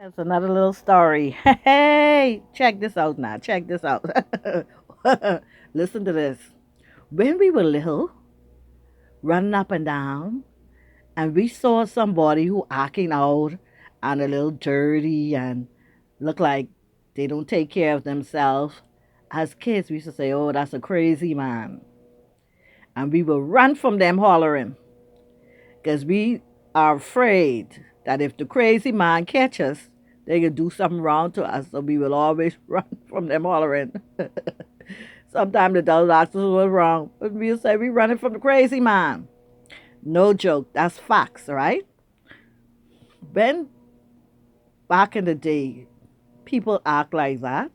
That's another little story. Hey, check this out now. Check this out. Listen to this. When we were little, running up and down, and we saw somebody who acting out and a little dirty and look like they don't take care of themselves. As kids, we used to say, "Oh, that's a crazy man," and we will run from them hollering because we are afraid that if the crazy man catch us, they could do something wrong to us. So we will always run from them hollering. Sometimes the adult ask us what's wrong, but we'll say we running from the crazy man. No joke. That's facts, right? When back in the day, people act like that,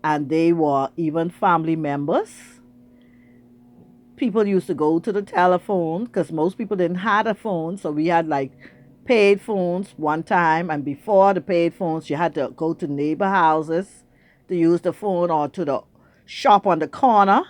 and they were even family members. People used to go to the telephone because most people didn't have a phone, so we had like paid phones one time, and before the paid phones, you had to go to neighbor houses to use the phone or to the shop on the corner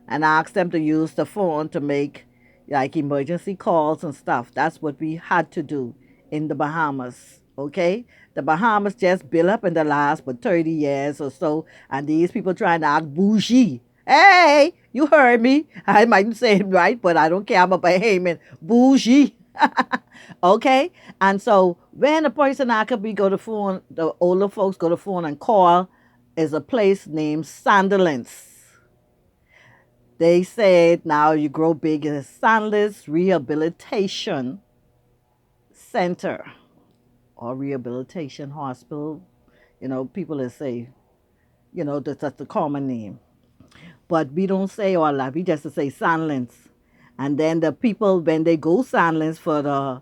and ask them to use the phone to make like emergency calls and stuff. That's what we had to do in the Bahamas. Okay, the Bahamas just built up in the last but 30 years or so, and these people trying to act bougie. Hey, you heard me. I mightn't say it right, but I don't care. I'm a Bahamian. Bougie. Okay, and so when a person I could be go to phone, the older folks go to phone and call, is a place named Sandilands. They said now you grow big as Sandals Rehabilitation Center or Rehabilitation Hospital. People that say, that's the common name. But we don't say all that. We just say Sandlands. And then the people, when they go Sandlands for the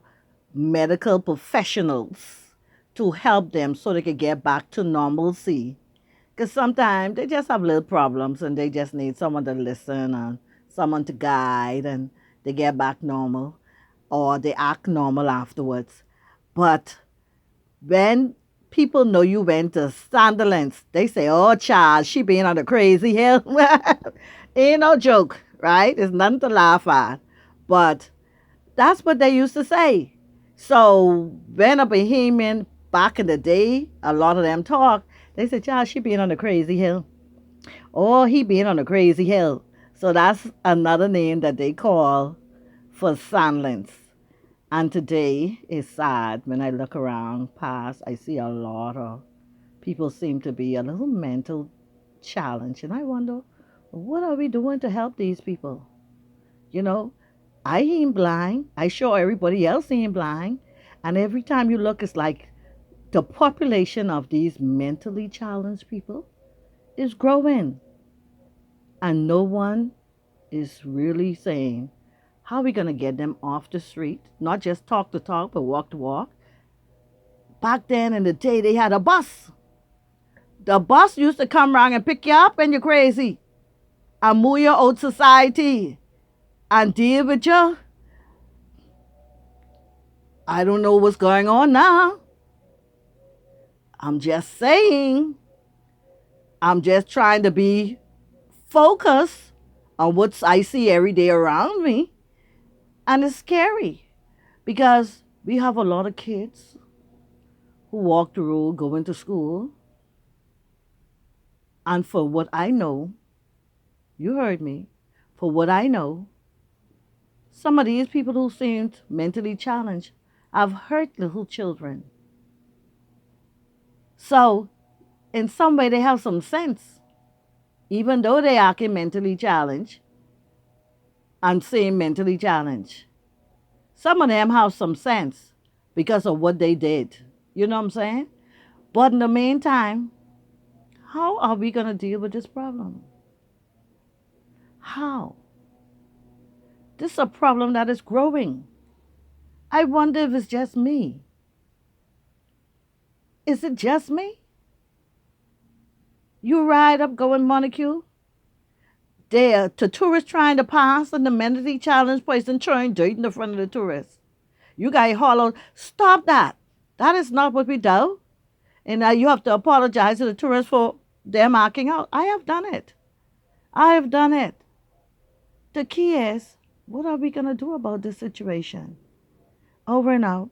medical professionals to help them so they can get back to normalcy, because sometimes they just have little problems and they just need someone to listen and someone to guide and they get back normal or they act normal afterwards. But when people know you went to Sunderland's, they say, "Oh, child, she been on the crazy hill." Ain't no joke, right? It's nothing to laugh at. But that's what they used to say. So when a Bahamian back in the day, a lot of them talk, they said, "Child, she been on the crazy hill." Oh, he been on the crazy hill. So that's another name that they call for Sandlands. And today is sad when I look around past, I see a lot of people seem to be a little mental challenge. And I wonder, what are we doing to help these people? You know, I ain't blind. I sure everybody else ain't blind. And every time you look, it's like the population of these mentally challenged people is growing. And no one is really saying, how are we going to get them off the street? Not just talk the talk, but walk the walk. Back then in the day, they had a bus. The bus used to come around and pick you up and you're crazy and move you out society and deal with you. I don't know what's going on now. I'm just saying. I'm just trying to be focused on what I see every day around me. And it's scary because we have a lot of kids who walk the road going to school. And for what I know, you heard me, for what I know, some of these people who seemed mentally challenged have hurt little children. So, in some way, they have some sense, even though they are mentally challenged and seem mentally challenged. Some of them have some sense because of what they did. You know what I'm saying? But in the meantime, how are we going to deal with this problem? How? This is a problem that is growing. I wonder if it's just me. Is it just me? You ride up going Montague, there to tourists trying to pass and the mentally challenged person throwing dirt in the front of the tourists. You guys hollow, stop that. That is not what we do. And you have to apologize to the tourists for their marking out. I have done it. I have done it. The key is, what are we going to do about this situation? Over and out.